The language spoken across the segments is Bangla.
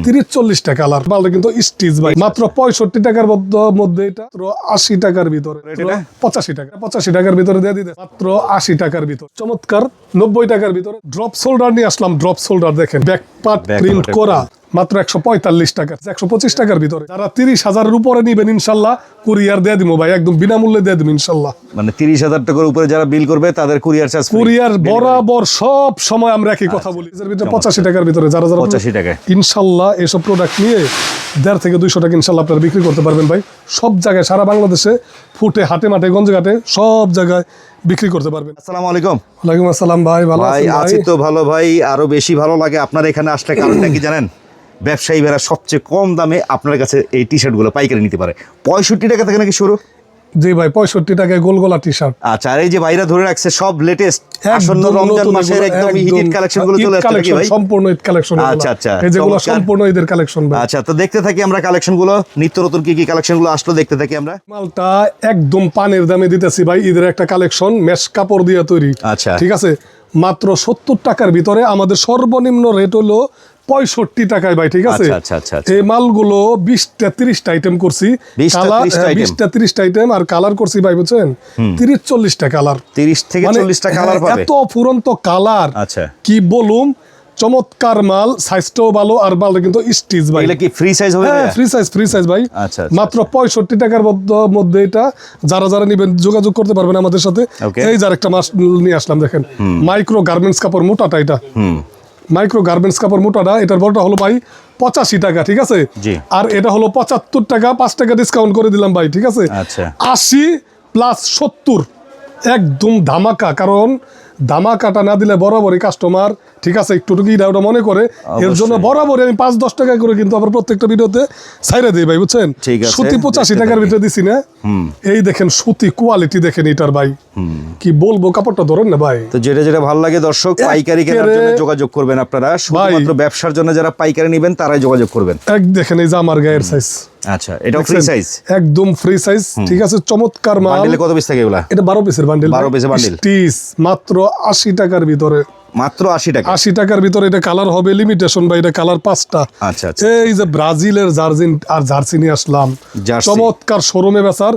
30-40 টাকা কালার মালটা কিন্তু স্টিচ ভাই মাত্র 65 টাকার মধ্যে এটা 80 টাকার ভিতরে 85 টাকা 85 টাকার ভিতরে দিয়ে দিতে মাত্র 80 টাকার ভিতরে চমৎকার 90 টাকার ভিতরে ড্রপ শোল্ডার নিয়ে আসলাম ড্রপ শোল্ডার দেখেন ব্যাক পার্ট প্রিন্ট করা মাত্র 145 টাকা 125 টাকার ভিতরে যারা 30,000-এর উপরে নিবেন ইনশাল্লাহ কুরিয়ার দিয়ে দিব ভাই একদম বিনামূল্যে দিয়ে দিব ইনশাল্লাহ মানে 30,000 টাকার উপরে যারা বিল করবে তাদের কুরিয়ার চার্জ কুরিয়ার বরাবর সব সময় আমরা একই কথা বলি এর ভিতরে 85 টাকার ভিতরে যারা 85 টাকা ইনশাল্লাহ এইসব প্রোডাক্ট নিয়ে 1.5 থেকে 200 টাকা ইনশাল্লাহ আপনারা বিক্রি করতে পারবেন ভাই সব জায়গায় সারা বাংলাদেশে ফুটে হাটে মাঠে গঞ্জে ঘাটে সব জায়গায় বিক্রি করতে পারবেন। আসসালামু আলাইকুম। ওয়ালাইকুম আসসালাম ভাই ভালো আছেন ভাই? আছি তো ভালো ভাই, আরো বেশি ভালো লাগে আপনার এখানে আসলে কারণটা কি জানেন? ব্যবসায়ী ভাইরা সবচেয়ে কম দামে আপনার কাছে এই টি শার্ট গুলো পাইকারি নিতে পারে। 65 টাকা থেকে নাকি শুরু? জি ভাই 65 টাকায় গোলগোলা টি শার্ট। আচ্ছা, আর এই যে ভাইরা ধরে রাখছে সব লেটেস্ট আসন্ন রমজান মাসের একদম হিট কালেকশন গুলো চলে আসছে নাকি ভাই? সম্পূর্ণ ঈদ কালেকশন। আচ্ছা আচ্ছা, এই যেগুলো সম্পূর্ণ ঈদের কালেকশন ভাই। আচ্ছা, তো দেখতে থাকি আমরা কালেকশন গুলো, নিত্য নতুন কি কি কালেকশন গুলো আসলো দেখতে থাকি আমরা। মালটা একদম পানের দামে দিতেছি ভাই, ঈদের একটা কালেকশন মেশ কাপড় দিয়ে তৈরি। আচ্ছা, ঠিক আছে, মাত্র 70 টাকার ভিতরে আমাদের সর্বনিম্ন রেট হলো 65 টাকায় ভাই। ঠিক আছে, এই মালগুলো 20টা-30টা আইটেম করছি, 20টা-30টা আইটেম আর কালার করছি ভাই বুঝছেন 30-40টা কালার, 30 থেকে 40টা কালার পাবে। এত ফুরন্ত কালার, আচ্ছা কি বলুম, চমৎকার মাল, সাইজটাও ভালো আর মালটা কিন্তু স্টিচ ভাই। এগুলা কি ফ্রি সাইজ হবে? হ্যাঁ ফ্রি সাইজ ভাই। আচ্ছা, মাত্র 65 টাকার মধ্যে এটা যারা নেবেন যোগাযোগ করতে পারবেন আমাদের সাথে। এই যার একটা মাস নিয়ে আসলাম দেখেন, মাইক্রো গার্মেন্টস কাপড় মোটাটা, এটা মাইক্রো গার্মেন্টস কাপড় মোটাটা, এটার বড়টা হলো ভাই 85 টাকা। ঠিক আছে, আর এটা হলো 75 টাকা, 5 টাকা ডিসকাউন্ট করে দিলাম ভাই। ঠিক আছে, 80 প্লাস 70 একদম ধামাকা, কারণ ধামাকাটা না দিলে বরাবরই কাস্টমার ঠিক আছে একটু ওটা মনে করে, এর জন্য বরাবরই আমি 5-10 টাকা করে কিন্তু আবার প্রত্যেকটা ভিডিওতে ছাইরা দিই ভাই বুঝছেন। সুতি 85 টাকার ভিতরে দিছি না, এই দেখেন সুতি কোয়ালিটি দেখেন এটার ভাই, কি বলবো, কাপড়টা ধরেন না ভাই। তো যেটা ভালো লাগে দর্শক পাইকারি কেনার জন্য যোগাযোগ করবেন আপনারা, শুধুমাত্র ব্যবসার জন্য যারা পাইকারি নেবেন তারাই যোগাযোগ করবেন। এক দেখেন এই যে আমার গায়ের সাইজ। আচ্ছা, এটা ফ্রি সাইজ, একদম ফ্রি সাইজ। ঠিক আছে, চমৎকার মাল। বান্ডেলে কত পিস থাকে এগুলা? এটা 12 পিসের বান্ডেল। 12 পিসের বান্ডেল, স্টিচ, মাত্র 80 টাকার ভিতরে। মাত্র 80 টাকা। 80 টাকার ভিতরে এটা কালার হবে লিমিটেশন ভাই, এটা কালার 5টা। আচ্ছা, এই যে ব্রাজিলের জার্সি নিয়ে আসলাম, চমৎকার শোরুমে বেচার,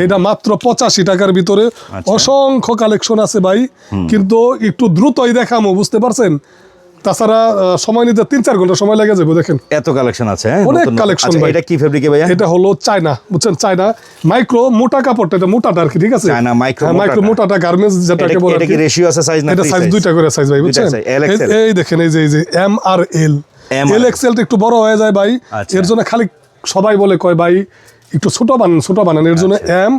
এটা মাত্র 85 টাকার ভিতরে। অসংখ্য কালেকশন আছে ভাই, কিন্তু একটু দ্রুতই দেখামো, বুঝতে পারছেন, তাছাড়া সময় নিতে 3-4 ঘন্টা সময় লেগে যাবে। দেখেন এত কালেকশন আছে, অনেক কালেকশন ভাই। এটা কি ফেব্রিকে ভাইয়া? এটা হলো চায়না, বুঝছেন, চায়না মাইক্রো মোটা কাপড়টা, এটা মোটাটা আর কি। ঠিক আছে, চায়না মাইক্রো মোটাটা গার্মেন্টস যেটাকে বলে। এটা কি রেশিও আছে সাইজ না? এটা সাইজ 2টা করে সাইজ ভাই বুঝছেন। এই দেখেন এই যে এম আর এল, এল এক্সেল টা একটু বড় হয়ে যায় ভাই, এর জন্য খালি সবাই বলে কয় ভাই একটু ছোট বানান, এর জন্য এম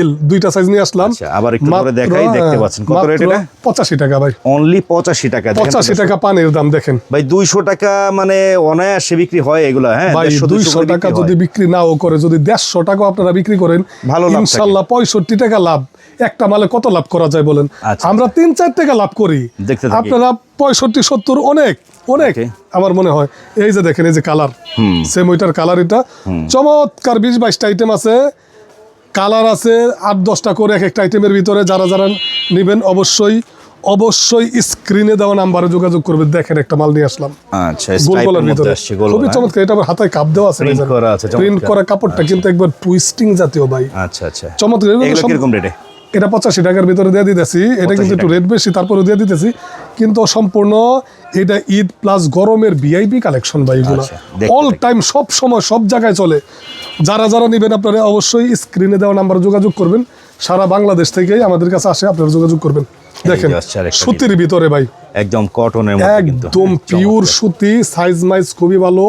এল 2টা সাইজ নিয়ে আসলাম। আবার একটু পরে দেখাই, দেখতে পাচ্ছেন কত রেট এটা? 85 টাকা ভাই, অনলি 85 টাকা। 85 টাকা পানের দাম দেখেন ভাই, 200 টাকা মানে অনায়াসে বিক্রি হয় এগুলা। হ্যাঁ ভাই, 200 টাকা যদি বিক্রি নাও করে, যদি 150 টাকা আপনারা বিক্রি করেন, ইনশাআল্লাহ 65 টাকা লাভ। একটা মালে কত লাভ করা যায় বলেন? আমরা 3-4 টাকা লাভ করি, আপনারা 65-70 অনেক আমার মনে হয়। এই যে দেখেন এই যে কালার, সেম ওইটার কালার, এটা চমৎকার 20-22টা আইটেম আছে, কালার আছে 8-10টা করে এক একটা আইটেমের ভিতরে। যারা নেবেন অবশ্যই স্ক্রিনে দেওয়া নাম্বারে যোগাযোগ করবে। দেখেন একটা মাল নিয়ে আসলাম, আচ্ছা, গোলগোলার ভিতরে খুবই চমৎকার। এটা হাতায় কাপ দেওয়া আছে, প্রিন্ট করা কাপড়টা কিন্তু একবার টুইস্টিং জাতীয় ভাই। আচ্ছা আচ্ছা, চমৎকার। এগুলো কিরকম রেটে? এটা 85 টাকার ভিতরে দিয়ে দিতেছি, এটা কিন্তু একটু রেট বেশি, তারপরে দিয়ে দিতেছি, কিন্তু সম্পূর্ণ এটা ঈদ প্লাস গরমের ভিআইপি কালেকশন ভাই। এগুলো অল টাইম সব সময় সব জায়গায় চলে। যারা নেবেন আপনারা অবশ্যই স্ক্রিনে দেওয়া নাম্বারে যোগাযোগ করবেন। সারা বাংলাদেশ থেকেই আমাদের কাছে আসে, আপনারা যোগাযোগ করবেন। দেখেন সুতির ভিতরে ভাই, একদম কটনের মতো, একদম পিওর সুতি, সাইজ মাইজ খুবই ভালো,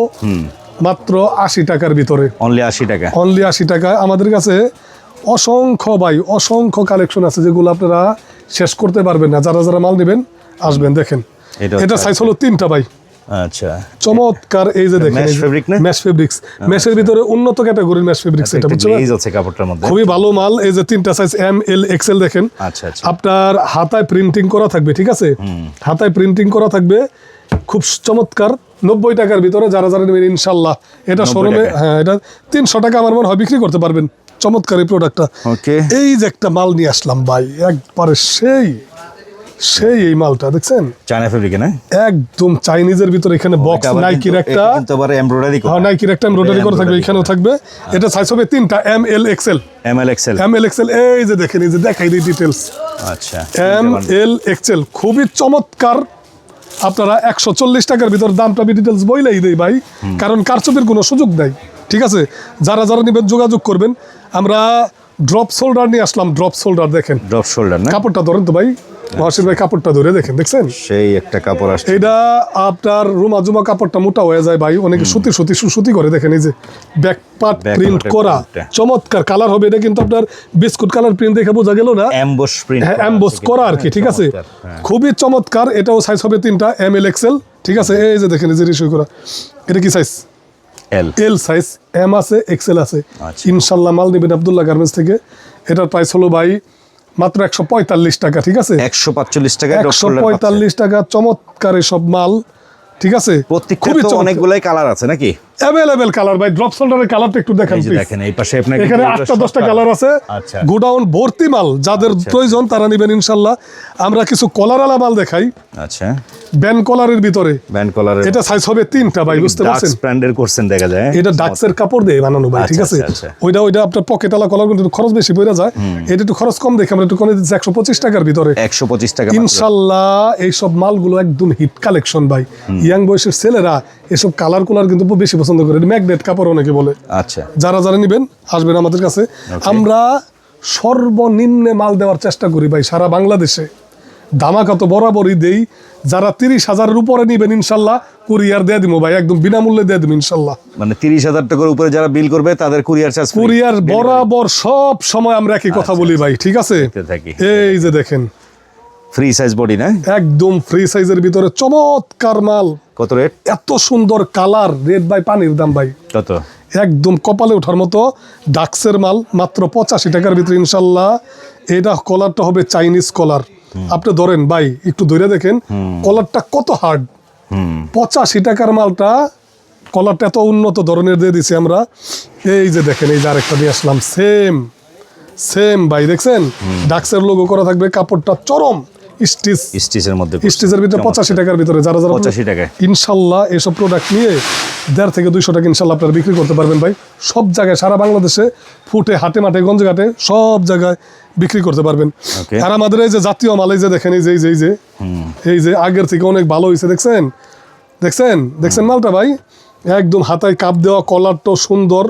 মাত্র 80 টাকার ভিতরে। অনলি 80 টাকা, অনলি 80 টাকা। আমাদের কাছে অসংখ্য কালেকশন আছে যেগুলো আপনারা শেষ করতে পারবেন না। যারা মাল নেবেন আসবেন। দেখেন এটা সাইজ হলো 3টা ভাই। আচ্ছা, চমৎকার। এই যে দেখেন মেশ ফেব্রিক্স, মেশের ভিতরে উন্নত ক্যাটাগরির মেশ ফেব্রিক্স, এটা বুঝছেন, এই আছে কাপড়টার মধ্যে খুবই ভালো মাল। এই যে 3টা সাইজ এম এল এক্সেল দেখেন। আচ্ছা, আপনার হাতায় প্রিন্টিং করা থাকবে। ঠিক আছে, হাতায় প্রিন্টিং করা থাকবে, খুব চমৎকার। 90 টাকার ভিতরে যারা নেবেন ইনশাআল্লাহ, এটা শোরুমে, হ্যাঁ এটা 300 টাকা আমার মনে হয় বিক্রি করতে পারবেন। চমৎকার এই প্রোডাক্টটা। এই যে একটা মাল নিয়ে আসলাম ভাই, একবারে সেই সেই এই মালটা দেখছেন চায়না ফেব্রিকে না? একদম চাইনিজের ভিতরে এখানে বক্স নাইকির একটা কিন্তু আবার এমব্রয়ডারি করা। হ্যাঁ নাইকির একটা এমব্রয়ডারি করা থাকবে, এখানেও থাকবে। এটা সাইজ হবে 3টা, M L XL. M L XL এই যে দেখেন, এই যে দেখাই দিই ডিটেলস। আচ্ছা, এম এল এক্সেল খুবই চমৎকার। আপনারা 140 টাকার ভিতর দামটা আমি ডিটেলস বইলেই দেই ভাই, কারণ কারচুপির কোনো সুযোগ নাই। ঠিক আছে, যারা যারা নেবেন যোগাযোগ করবেন। আমরা ড্রপ শোল্ডার নিয়ে আসলাম, ড্রপ শোল্ডার দেখেন, ড্রপ শোল্ডার না? কাপড়টা ধরেন তো ভাই, মহাশির ভাই কাপড়টা ধরে দেখেন, দেখছেন সেই একটা কাপড় আসছে। এটা আপনার রুমা জুমা কাপড়টা মোটা হয়ে যায় ভাই, অনেকে সুতি সুতি সুতি করে। দেখেন এই যে ব্যাক পার্ট প্রিন্ট করা, চমৎকার কালার হবে। এটা কিন্তু আপনার বিস্কুট কালার প্রিন্ট দেখে বোঝা গেল না, এমবস প্রিন্ট, হ্যাঁ এমবস করা আর কি। ঠিক আছে, খুবই চমৎকার। এটাও সাইজ হবে 3টা, এম এল এক্সেল। ঠিক আছে, এই যে দেখেন, এই যে রিসিউ করা। এটা কি সাইজ? এল সাইজ, এম আছে, এক্সেল আছে। ইনশাল্লাহ মাল নেবেন আব্দুল্লাহ গার্মেন্টস থেকে। এটার প্রাইস হলো ভাই মাত্র 145 টাকা। ঠিক আছে, 145 টাকা, 145 টাকা। চমৎকার সব মাল। ঠিক আছে, প্রত্যেকটা তো অনেকগুলাই কালার আছে নাকি? অ্যাভেলেবেল কালার ভাই। ড্রপ শোল্ডারের কালারটা একটু দেখেন এই যে দেখেন, এই পাশে আপনাকে এখানে 8টা-10টা কালার আছে। আচ্ছা, গোডাউন ভর্তি মাল, যাদের প্রয়োজন তারা নেবেন ইনশাল্লাহ। আমরা কিছু কলারওয়ালা মাল দেখাই। আচ্ছা, ব্যান্ড কলারের ভিতরে, ব্যান্ড কলারের। এটা সাইজ হবে 3টা ভাই, বুঝতে পারছেন? ডাক্স ব্র্যান্ডের করছেন দেখা যায়। এটা ডাক্সের কাপড় দিয়ে বানানো ভাই। ঠিক আছে, ওইটা আপনার পকেটওয়ালা কলারগুলো একটু খরচ বেশি পড়ে যায়, এটা একটু খরচ কম দেখে আমরা একটু কমে দিচ্ছি 125 টাকার ভিতরে। 125 টাকা ইনশাল্লাহ। এইসব মালগুলো একদম হিট কালেকশন ভাই। ইয়াং বয়সের ছেলেরা এসব কালার কুলার কিন্তু বেশি পছন্দ করে। ম্যাগনেট কাপড় অনেকে বলে। আচ্ছা, যারা যারা নেবেন আসবেন আমাদের কাছে। আমরা সর্বনিম্নে মাল দেওয়ার চেষ্টা করি ভাই সারা বাংলাদেশে। ধামাকা তো বরাবরই দেই। যারা 30,000-এর উপরে নিবেন ইনশাল্লাহ কুরিয়ার দিয়ে দিব ভাই, একদম বিনামূল্যে দিয়ে দিব ইনশাল্লাহ। মানে 30,000 টাকার উপরে যারা বিল করবে তাদের কুরিয়ার চার্জ, কুরিয়ার বরাবর সব সময় আমরা একই কথা বলি ভাই। ঠিক আছে, এই যে দেখেন ফ্রি সাইজ বডি না? একদম ফ্রি সাইজের ভিতরে চমৎকার মাল। কত রেট? এত সুন্দর কালার, রেট ভাই পানির দাম ভাই। কত? একদম কপালে ওঠার মতো ডাক্সের মাল, মাত্র 85 টাকার ভিতরে ইনশাল্লাহ। এটা কলারটা হবে চাইনিজ কলার। আপনি ধরেন ভাই, একটু ধরে দেখেন কলারটা কত হার্ড। 85 টাকার মালটা, কলারটা এত উন্নত ধরনের দিয়ে দিছি আমরা। এই যে দেখেন, এই যে আরেকটা দিয়ে আসলাম, সেম সেম ভাই, দেখছেন ডাক্সের লোগো করা থাকবে, কাপড়টা চরম স্টিচের মধ্যে, স্টিচের ভিতরে 85 টাকার ভিতরে। যারা যারা 85 টাকায় ইনশাল্লাহ এইসব প্রোডাক্ট নিয়ে 150 থেকে 200 টাকা ইনশাল্লাহ আপনারা বিক্রি করতে পারবেন ভাই। সব জায়গায় সারা বাংলাদেশে, ফুটে হাটে মাঠে গঞ্জে ঘাটে সব জায়গায় বিক্রি করতে পারবেন। আর আমাদের এই যে জাতীয় মাল, এই যে দেখেন, এই যে এই যে আগের থেকে অনেক ভালো হয়েছে। দেখছেন দেখছেন দেখছেন মালটা ভাই, একদম হাতায় কাপ দেওয়া, কলারটাও সুন্দর,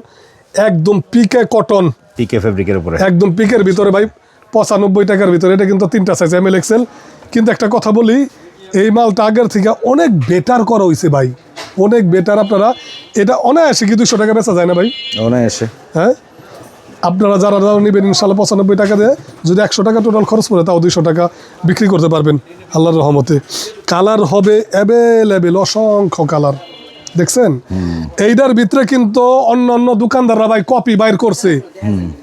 একদম পিকে কটন, পিকে ফেব্রিকের উপরে, একদম পিকের ভিতরে ভাই। 95 টাকার ভিতরে। এটা কিন্তু 3টা সাইজ, এম এল এক্সেল। কিন্তু একটা কথা বলি, এই মালটা আগের থেকে অনেক বেটার করা হয়েছে ভাই, অনেক বেটার। আপনারা এটা অনায়াসে কি 200 টাকা বেচা যায় না ভাই? অনায়াসে। হ্যাঁ, আপনারা যারা যারা নেবেন ইনশাল্লাহ 95 টাকা দিয়ে, যদি 100 টাকা টোটাল খরচ করে তাও 200 টাকা বিক্রি করতে পারবেন আল্লাহর রহমতে। কালার হবে অ্যাভেলেবেল, অসংখ্য কালার। দেখছেন এইটার ভিতরে কিন্তু অন্য দোকানদাররা ভাই কপি বাইর করছে।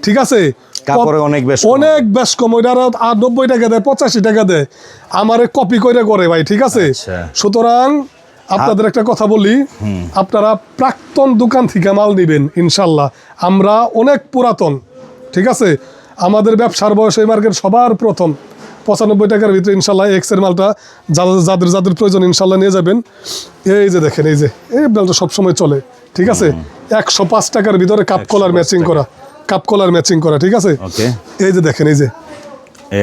ঠিক আছে, কাপড়ে অনেক বেশ কম। ওইটা 90 টাকা দেয়, 85 টাকা দেয়, আমারে কপি করে ভাই। ঠিক আছে, সুতরাং আপনাদের একটা কথা বলি, আপনারা প্রাক্তন দোকান থেকে মাল নেবেন ইনশাল্লাহ। আমরা অনেক পুরাতন। ঠিক আছে, আমাদের ব্যবসার বয়স এই মার্কেট সবার প্রথম। 95 টাকার ভিতরে ইনশাল্লাহ এক্সের মালটা যাদের যাদের প্রয়োজন ইনশাল্লাহ নিয়ে যাবেন। এই যে দেখেন, এই যে এই মালটা সবসময় চলে। ঠিক আছে, 105 টাকার ভিতরে কাপ কলার ম্যাচিং করা, কাপ কলার ম্যাচিং করা। ঠিক আছে, এই যে দেখেন, এই যে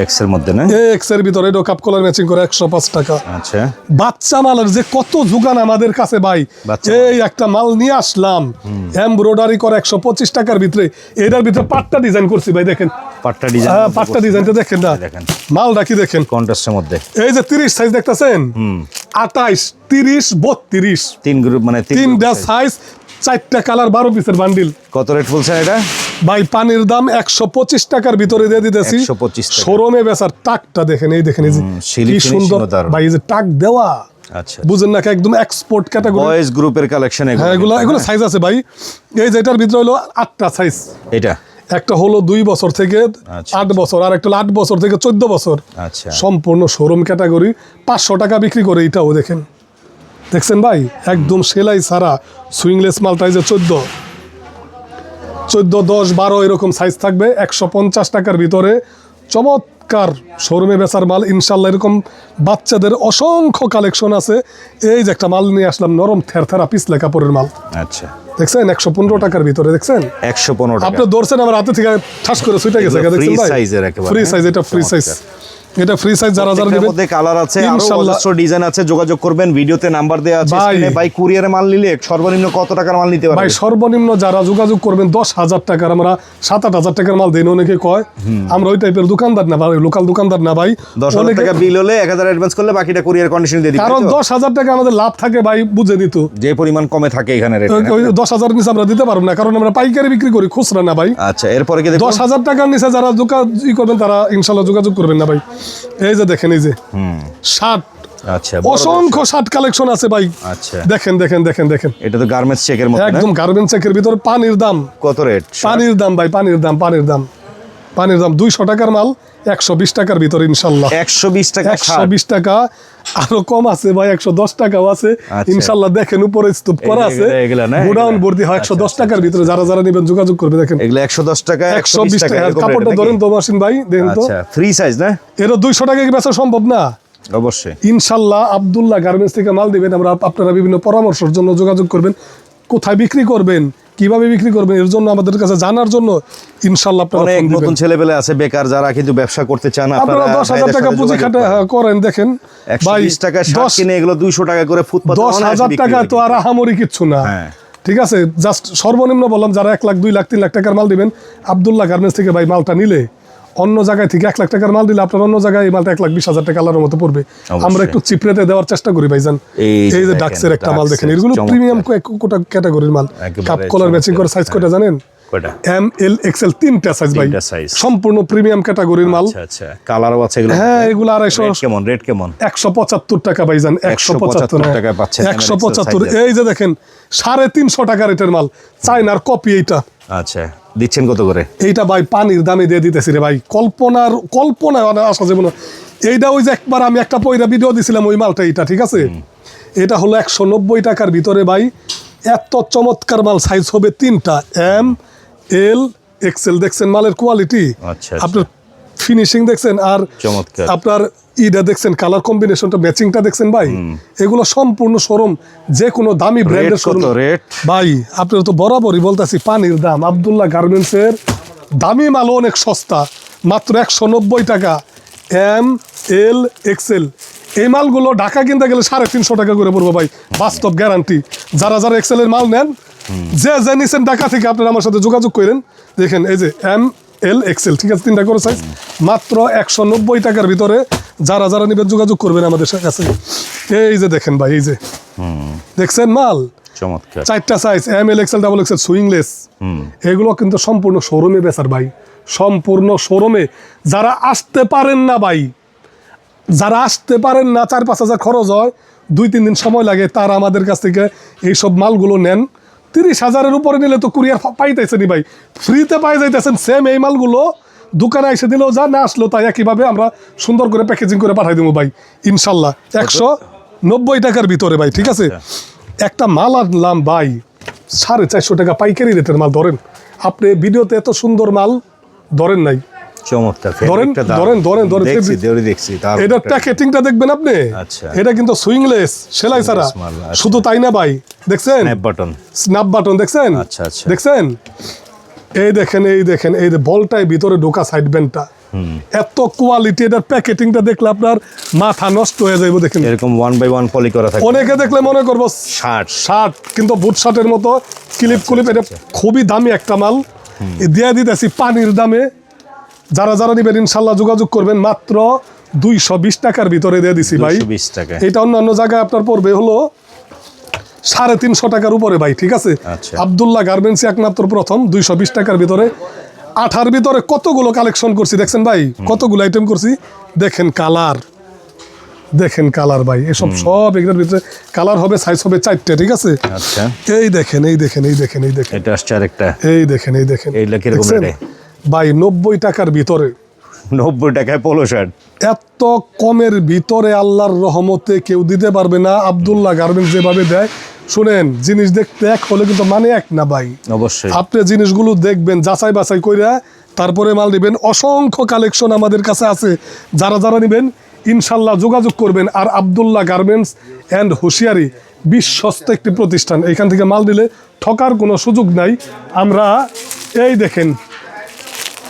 এক্স এর মধ্যে না, এক্স এর ভিতরে এটা কাপ কলার ম্যাচিং করে 105 টাকা। আচ্ছা, বাচ্চা মালের যে কত যোগান আমাদের কাছে ভাই। এই একটা মাল নিয়ে আসলাম এমব্রয়ডারি করে 125 টাকার ভিতরে। এটার ভিতরে পাট্টা ডিজাইন করছি ভাই, দেখেন পাট্টা ডিজাইন। হ্যাঁ, পাট্টা ডিজাইনটা দেখেন না, মালটা কি দেখেন, কন্ট্রাস্টের মধ্যে। এই যে 30 সাইজ দেখতেছেন, 28, 30, 32, 3 গ্রুপ, মানে 3টা সাইজ, 4টা কালার, 12 পিসের বান্ডিল। কত রেট বলছেন এটা ভাই? পানির দাম 125 টাকার ভিতরে দিয়ে দিতেছি। 125 টাকা। শোরুমে বেচার টাকটা দেখেন, এই দেখেন, এই যে কি সুন্দর ভাই, এই যে টাক দেওয়া। আচ্ছা, বুঝেন না, একদম এক্সপোর্ট ক্যাটাগরি, বয়েজ গ্রুপের কালেকশন এগুলো। হ্যাঁ, এগুলো সাইজ আছে ভাই। এই যে এটার ভিতরে হলো 8টা সাইজ। এটা একটা হলো 2 বছর থেকে 8 বছর, আর একটা হলো 8 বছর থেকে 14 বছর। আচ্ছা, সম্পূর্ণ শোরুম ক্যাটাগরি। 500 টাকা বিক্রি করে এটাও দেখেন। দেখছেন ভাই, একদম সেলাই ছাড়া সুইংলেস মালটা। এই যে 14, 10, 12 এরকম সাইজ থাকবে। 150 টাকার ভিতরে চমৎকার চমৎকার শোরুমে বেচার মাল ইনশাল্লাহ। এরকম বাচ্চাদের অসংখ্য কালেকশন আছে। এই যে একটা মাল নিয়ে আসলাম, নরম থেরথেরা পিছলা কাপড়ের মাল। আচ্ছা, দেখছেন 115 টাকার ভিতরে, দেখছেন 115 টাকা। আপনি ধরছেন আমার হাতে থেকে ঠাস করে ছুটে গেছে। ফ্রি সাইজের একেবারে, ফ্রি সাইজ, এটা ফ্রি সাইজ, এটা ফ্রি সাইজ। যারা যারা নেবেন, মধ্যে কালার আছে, আরো ইনশাআল্লাহ অজস্র ডিজাইন আছে, যোগাযোগ করবেন। ভিডিওতে নাম্বার দেওয়া আছে স্ক্রিনে। ভাই কুরিয়ারে মাল নিলে সর্বনিম্ন কত টাকার মাল নিতে পারবে? ভাই সর্বনিম্ন যারা যোগাযোগ করবেন 10,000 টাকার, আমরা 7-8 টাকার মাল দেন। অনেকে কয় আমরা ওই টাইপের দোকানদার না ভাই, লোকাল দোকানদার না ভাই। 10,000 টাকা বিল হলে 1000 অ্যাডভান্স করলে বাকিটা কুরিয়ার কন্ডিশন দিয়ে দিবেন। কারণ 10,000 টাকা আমাদের লাভ থাকে ভাই, বুঝে দিত যে পরিমাণ কমে থাকে এখানে রেট। ওই 10,000 নিচে আমরা দিতে পারবো না, কারণ আমরা পাইকারি বিক্রি করি, খুচরা না ভাই। আচ্ছা, এরপরে কি দেখুন 10,000 টাকার নিচে যারা করবেন তারা ইনশাল্লাহ যোগাযোগ করবেন না ভাই। এই যে দেখেন, এই যে শার্ট, আচ্ছা, অসংখ্য শার্ট কালেকশন আছে ভাই। আচ্ছা, দেখেন দেখেন দেখেন দেখেন, এটা তো গার্মেন্টস চেকের মতো, একদম গার্মেন্টস চেকের ভিতরে। পানির দাম কত রেট? পানির দাম ভাই, পানির দাম, পানির দাম, পানির দাম 200 টাকার মাল 120 টাকার ভিতরে ইনশাল্লাহ। 120 টাকা, 120 টাকা, আরো কম আছে ভাই, 110 টাকাও আছে ইনশাল্লাহ। দেখেন উপরে স্তূপ করা আছে, গোডাউন ভর্তি হয় 110 টাকার ভিতরে। যারা যারা নেবেন যোগাযোগ করবে। দেখেন এগুলো 110 টাকা, 120 টাকা। কাপড়টা ধরেন তো মাসিন ভাই, দেখেন তো। আচ্ছা, ফ্রি সাইজ না? এরা 200 টাকা কি বেচা সম্ভব না? অবশ্যই ইনশাল্লাহ আব্দুল্লাহ গার্মেন্টস থেকে মাল দিবেন। আমরা আপনারা বিভিন্ন পরামর্শের জন্য যোগাযোগ করবেন, কোথায় বিক্রি করবেন, কিভাবে বিক্রি করবেন, এর জন্য আমাদের কাছে জানার জন্য ইনশাল্লাহ আপনারা অনেক ফোন দিবেন। নতুন ছেলেপেলে আছে বেকার, যারা কিন্তু ব্যবসা করতে চান। আপনারা 10,000 টাকা পুঁজি খাটে করেন। দেখেন ভাই 120 টাকা শার্ট কিনে এগুলো 200 টাকা করে ফুটপাতে 10,000 টাকা তো আর আহামরি কিচ্ছু না। হ্যাঁ, ঠিক আছে, জাস্ট সর্বনিম্ন বললাম, যারা 1 লাখ 2 লাখ 3 লাখ টাকার মাল দিবেন আব্দুল্লাহ গার্মেন্টস থেকে ভাই, মালটা নিলে অন্য জায়গায় থেকে 1 লাখ টাকার মাল দিলে আপনার অন্য জায়গায় এই মালটা 1,20,000 টাকা আলার মতো পড়বে। আমরা একটু চিপ রেটে দেওয়ার চেষ্টা করি ভাইজান। এই যে ডাক্সের একটা মাল দেখেন, এগুলো প্রিমিয়াম কোটা ক্যাটাগরির মাল। কাপ কলার ম্যাচিং করে সাইজ কোটা জানেন? এম এল এক্সেল 3টা সাইজ ভাই, সম্পূর্ণ প্রিমিয়াম ক্যাটাগরির মাল। আচ্ছা, কালারও আছে এগুলো। হ্যাঁ, এগুলো 250। কেমন রেট? কেমন? 175 টাকা ভাইজান, 175 টাকা পাচ্ছেন। 175। এই যে দেখেন 350 টাকা রেটের মাল, চায়নার কপি এইটা। আচ্ছা, দিচ্ছেন কত করে? এইটা ভাই পানির দামে দিয়ে দিতেছি রে ভাই, কল্পনায় আসা যাবে না। এইটা ওই যে একবার আমি একটা পয়রা ভিডিও দিছিলাম, ওই মালটা এইটা, ঠিক আছে। এটা হলো 190 টাকার ভিতরে ভাই, এত চমৎকার মাল। সাইজ হবে 3টা, এম এল এক্সেল। দেখছেন মালের কোয়ালিটি, আপনার ফিনিশিং দেখছেন, আর আপনার ইটা দেখছেন, কালার কম্বিনেশনটা, ম্যাচিংটা দেখছেন ভাই। এগুলো সম্পূর্ণ শোরুম, যে কোনো দামি ব্র্যান্ডের শোরুম ভাই। আপনারা তো বরাবরই বলতেছি পানির দাম। আব্দুল্লাহ গার্মেন্টসের দামি মাল অনেক সস্তা, মাত্র 190 টাকা, এম এল এক্সেল। এই মালগুলো ঢাকা কিনতে গেলে 350 টাকা করে পড়বো ভাই, বাস্তব গ্যারান্টি। যারা যারা এক্সেলের মাল নেন, যে নিছেন ঢাকা থেকে, আপনারা আমার সাথে যোগাযোগ করেন। দেখেন এই যে এম এল এক্সেল, ঠিক আছে, 3টা করে সাইজ, মাত্র 190 টাকার ভিতরে। যারা যারা নেবেন যোগাযোগ করবেন আমাদের কাছে। এই যে দেখেন ভাই, এই যে দেখছেন মাল, চমৎকার 4টা size, M L XL, double XL, সুইংলেস। এগুলো কিন্তু সম্পূর্ণ শোরুমে বেচার ভাই, সম্পূর্ণ শোরুমে। যারা আসতে পারেন না ভাই, যারা আসতে পারেন না, 4-5 হাজার খরচ হয়, 2-3 দিন সময় লাগে, তারা আমাদের কাছ থেকে এইসব মালগুলো নেন। 30,000-এর উপরে নিলে তো কুরিয়ার পাইতেছেন ভাই, ফ্রিতে পাই যাইতেছেন। সেম এই মালগুলো দোকানে এসে দিলেও যা, না আসলেও তাই, একইভাবে আমরা সুন্দর করে প্যাকেজিং করে পাঠাই দেবো ভাই ইনশাল্লাহ। 190 টাকার ভিতরে ভাই, ঠিক আছে। একটা মাল আনলাম ভাই 450 টাকা পাইকারি রেটের মাল। ধরেন আপনি ভিডিওতে এত সুন্দর মাল ধরেন নাই, চমৎকার। এটা প্যাকেটিংটা দেখবেন আপনি। এটা কিন্তু সুইংলেস, সেলাই ছাড়া। শুধু তাই না ভাই, দেখছেন স্ন্যাপ বাটন, দেখছেন দেখছেন, এই দেখেন, এই দেখেন, এই যে বলটাই ভিতরে ঢোকা সাইড ব্যান্ডটা, এত কোয়ালিটি। এটার প্যাকেটিংটা দেখলে আপনার মাথা নষ্ট হয়ে যাবে। দেখেন এরকম 1/1 পলি করা থাকে। অনেকে দেখলে মনে করবো শার্ট, কিন্তু বুট শার্টের মতো ক্লিপ। এটা খুবই দামি একটা মাল, দিয়ে দিতেছি পানির দামে। যারা যারা নিবেন ইনশাল্লাহ যোগাযোগ করবেন, মাত্র 220 টাকার ভিতরে দিয়ে দিছি ভাই। এটা অন্যান্য জায়গায় আপনার পড়বে হলো 350 টাকার উপরে ভাই, ঠিক আছে। আব্দুল্লাহ গার্মেন্টস একমাত্র প্রথম 220 টাকার ভিতরে। 8টার ভিতরে কতগুলো কালেকশন করছি, দেখছেন ভাই, কতগুলো আইটেম করছি। দেখেন কালার, দেখেন কালার ভাই, এসব সব এগুলোর ভিতরে কালার হবে, সাইজ হবে 4টে, ঠিক আছে। এই দেখেন, এই দেখেন, এই দেখেন, এই দেখেন, এটা আসছে আরেকটা, এই দেখেন, এই দেখেন, ভাই 90 টাকার ভিতরে, 90 টাকায় পোলো শার্ট। এত কমের ভিতরে আল্লাহর রহমতে কেউ দিতে পারবে না। আব্দুল্লাহ গার্মেন্টস যেভাবে দেয়, শুনেন, জিনিস দেখতে এক হলে কিন্তু মানে এক না ভাই। অবশ্যই আপনি জিনিসগুলো দেখবেন, যাচাই বাছাই কইরা তারপরে মাল নেবেন, অসংখ্য কালেকশন আমাদের কাছে আছে। যারা যারা নেবেন ইনশাল্লাহ যোগাযোগ করবেন। আর আব্দুল্লাহ গার্মেন্টস অ্যান্ড হুঁশিয়ারি বিশ্বস্ত একটি প্রতিষ্ঠান, এখান থেকে মাল নিলে ঠকার কোনো সুযোগ নাই। আমরা এই দেখেন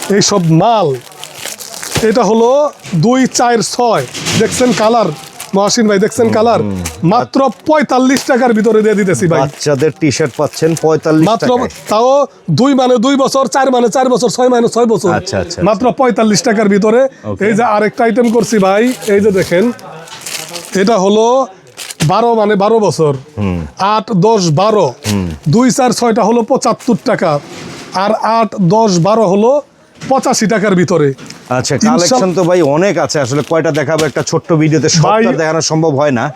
এইসব মাল, এটা হলো 2, 4, 6, দেখছেন কালার মহসিন ভাই, দেখছেন কালার, মাত্র 45 টাকার ভিতরে দিয়ে দিতেছি ভাই। বাচ্চাদের টি শার্ট পাচ্ছেন 45 মাত্র, টাকায়। তাও 2 মানে 2 বছর, 4 মানে 4 বছর, 6 মানে 6 বছর, আচ্ছা, আচ্ছা, মাত্র 45 টাকার ভিতরে। Okay. এই যে আরেকটা আইটেম করছি ভাই, এই যে দেখেন, এটা হলো 12 মানে 12 বছর, 8, 10, 12, 2, 4, 6টা হলো 75 টাকা, আর 8, 10, 12 হলো 85 টাকার ভিতরে। আচ্ছা, কালেকশন তো ভাই অনেক আছে, আসলে কয়টা দেখাবো একটা ছোট্ট ভিডিওতে, সবটা ভাই- দেখানো সম্ভব হয় না।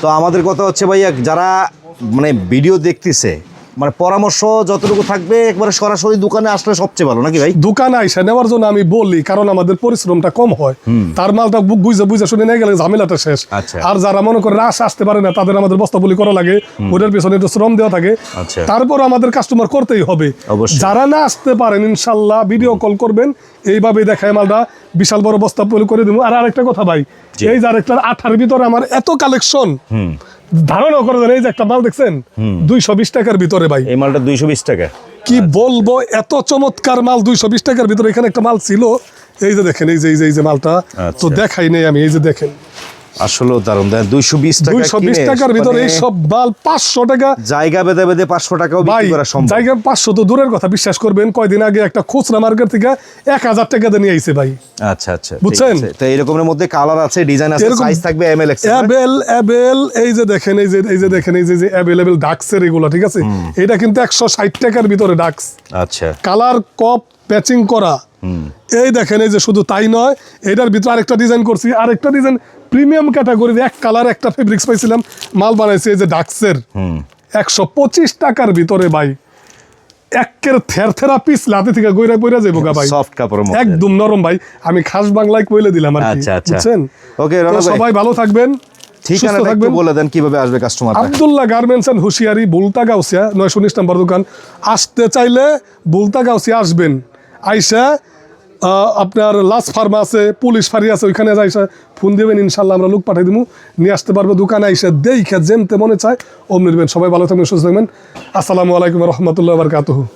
তো আমাদের কথা হচ্ছে ভাই, যারা মানে ভিডিও দেখতেছে, মানে পরামর্শ যতটুকু থাকবে একবারে সরাসরি দোকানে আসলে সবচেয়ে ভালো, নাকি ভাই? দোকানে আইসা নেওয়ার জন্য আমি বলি, কারণ আমাদের পরিশ্রমটা কম হয়, তার মালটা বুঝে বুঝে শুনে নিয়ে গেলে ঝামেলাটা শেষ। আচ্ছা। আর যারা মনে করে আসতে পারে না, তাদের আমাদের বস্তা বলি করা লাগে, ওটার পিছনে একটু শ্রম দেওয়া থাকে। আচ্ছা। তারপর আমাদের কাস্টমার করতেই হবে। অবশ্যই। যারা না আসতে পারেন ইনশাল্লাহ ভিডিও কল করবেন, এইভাবে দেখায় মালটা বিশাল বড় বস্তা পলি করে দেবো। আর আরেকটা কথা ভাই, এই যে আরেকটার 8টার ভিতরে আমার এত কালেকশন, ধারণা করে দেন, এই যে একটা মাল দেখছেন 220 টাকার ভিতরে ভাই, এই মালটা 220 টাকা। কি বলবো, এত চমৎকার মাল 220 টাকার ভিতরে। এখানে একটা মাল ছিল, এই যে দেখেন, এই যে মালটা তো আচ্ছা। দেখাই নেই আমি, এই যে দেখেন আসলে দারুণ, 220 টাকা, 220 টাকার ভিতরে এই সব মাল 500 টাকা। জায়গা বেঁধে বেঁধে 500 টাকাও ভাই বিক্রি করা সম্ভব। জায়গা 500 তো দূরের কথা, বিশ্বাস করবেন কয়দিন আগে একটা খুচরা মার্কেট থেকে 1000 টাকা দিয়ে নিয়ে আইছে ভাই। আচ্ছা আচ্ছা, বুঝছেন? ঠিক আছে। তো এরকমের মধ্যে কালার আছে, ডিজাইন আছে, এরকম- সাইজ থাকবে ML XL। অ্যাবেল, এই যে দেখেন, এই যে দেখেন, এই যে অ্যাভেলেবেল ডাক্সের এগুলো, ঠিক আছে, এটা কিন্তু 160 টাকার ভিতরে ডাক্স, আচ্ছা, কালার কপ প্যাচিং করা। এই দেখেন, এই যে শুধু তাই নয়, এটার ভিতরে আরেকটা ডিজাইন করছি, আরেকটা ডিজাইন প্রিমিয়াম ক্যাটাগরির, এক কালার একটা ফেব্রিক্স পাইছিলাম, মাল বানাইছি এই যে ডাক্সের, 125 টাকার ভিতরে ভাই। একের থেরথেরা পিস লাতে থেকে গইরা পইরা যাইবো গা ভাই, সফট কাপড়ের মধ্যে। একদম নরম ভাই। আমি খাস বাংলায় কইলে দিলাম আর কি, আচ্ছা, আচ্ছা। বুঝছেন? ওকে, তো রনক ভাই, সবাই ভালো থাকবেন, সুস্থ ঠিকানাটা একটু থাকবেন। বলে দেন কিভাবে আসবে customer. Abdullah garments and hosiery, বুলতা Gausia, 919 নম্বর দোকান। আসতে চাইলে বুলতা গাউসিয়া আসবেন, আইসা আপনার লাস ফার্মা আছে, পুলিশ ফাঁড়ি আছে, ওইখানে যাইসা ফোন দেবেন, ইনশাল্লাহ আমরা লোক পাঠিয়ে দেবো, নিয়ে আসতে পারবো। দোকানে আইসা দেখে যেমতে মনে চায় অমনি দেবেন। সবাই ভালো থাকবেন, সুস্থ থাকবেন। আসসালামু আলাইকুম রহমতুল্লাহ বারকাতুহু।